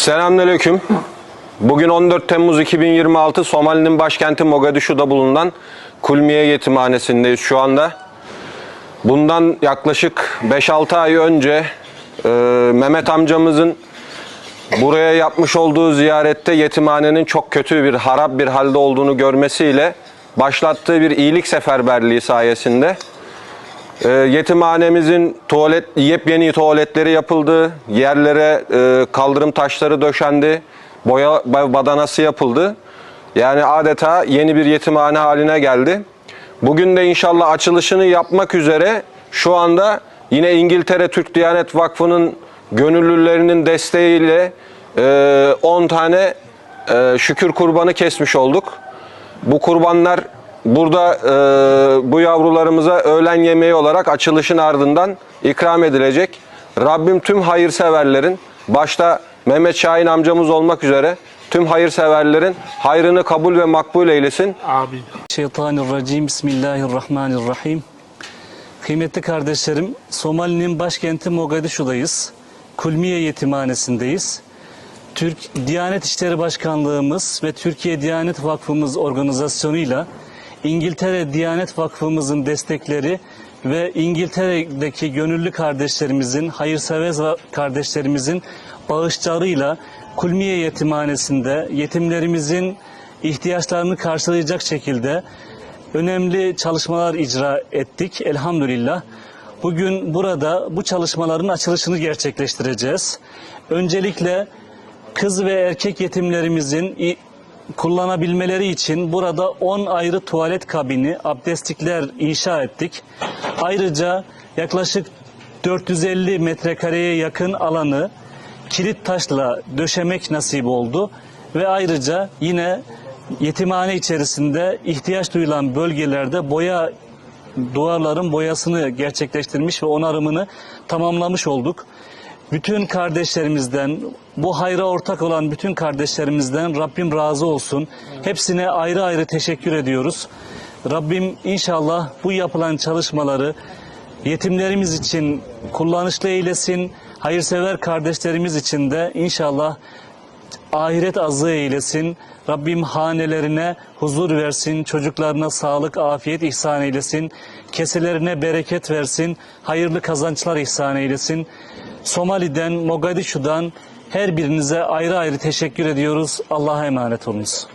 Selamünaleyküm. Bugün 14 Temmuz 2026 Somali'nin başkenti Mogadishu'da bulunan Kulmiye Yetimhanesi'ndeyiz şu anda. Bundan yaklaşık 5-6 ay önce Mehmet amcamızın buraya yapmış olduğu ziyarette yetimhanenin çok kötü bir harap bir halde olduğunu görmesiyle başlattığı bir iyilik seferberliği sayesinde yetimhanemizin yepyeni tuvaletleri yapıldı, yerlere kaldırım taşları döşendi, boya badanası yapıldı. Yani adeta yeni bir yetimhane haline geldi. Bugün de inşallah açılışını yapmak üzere şu anda yine İngiltere Türk Diyanet Vakfı'nın gönüllülerinin desteğiyle 10 tane şükür kurbanı kesmiş olduk. Bu kurbanlar burada bu yavrularımıza öğlen yemeği olarak açılışın ardından ikram edilecek. Rabbim tüm hayırseverlerin, başta Mehmet Şahin amcamız olmak üzere tüm hayırseverlerin hayrını kabul ve makbul eylesin. Amin. Şeytanirracim. Bismillahirrahmanirrahim. Kıymetli kardeşlerim, Somali'nin başkenti Mogadishu'dayız. Kulmiye Yetimhanesi'ndeyiz. Türk Diyanet İşleri Başkanlığımız ve Türkiye Diyanet Vakfımız organizasyonuyla İngiltere Diyanet Vakfımızın destekleri ve İngiltere'deki gönüllü kardeşlerimizin, hayırsever kardeşlerimizin bağışlarıyla Kulmiye Yetimhanesi'nde yetimlerimizin ihtiyaçlarını karşılayacak şekilde önemli çalışmalar icra ettik elhamdülillah. Bugün burada bu çalışmaların açılışını gerçekleştireceğiz. Öncelikle kız ve erkek yetimlerimizin kullanabilmeleri için burada 10 ayrı tuvalet kabini, abdestlikler inşa ettik. Ayrıca yaklaşık 450 metrekareye yakın alanı kilit taşla döşemek nasip oldu. Ve ayrıca yine yetimhane içerisinde ihtiyaç duyulan bölgelerde duvarların boyasını gerçekleştirmiş ve onarımını tamamlamış olduk. Bütün kardeşlerimizden, bu hayra ortak olan bütün kardeşlerimizden Rabbim razı olsun. Hepsine ayrı ayrı teşekkür ediyoruz. Rabbim inşallah bu yapılan çalışmaları yetimlerimiz için kullanışlı eylesin. Hayırsever kardeşlerimiz için de inşallah ahiret azığı eylesin. Rabbim hanelerine huzur versin, çocuklarına sağlık, afiyet ihsan eylesin, keselerine bereket versin, hayırlı kazançlar ihsan eylesin. Somali'den, Mogadishu'dan her birinize ayrı ayrı teşekkür ediyoruz. Allah'a emanet olunuz.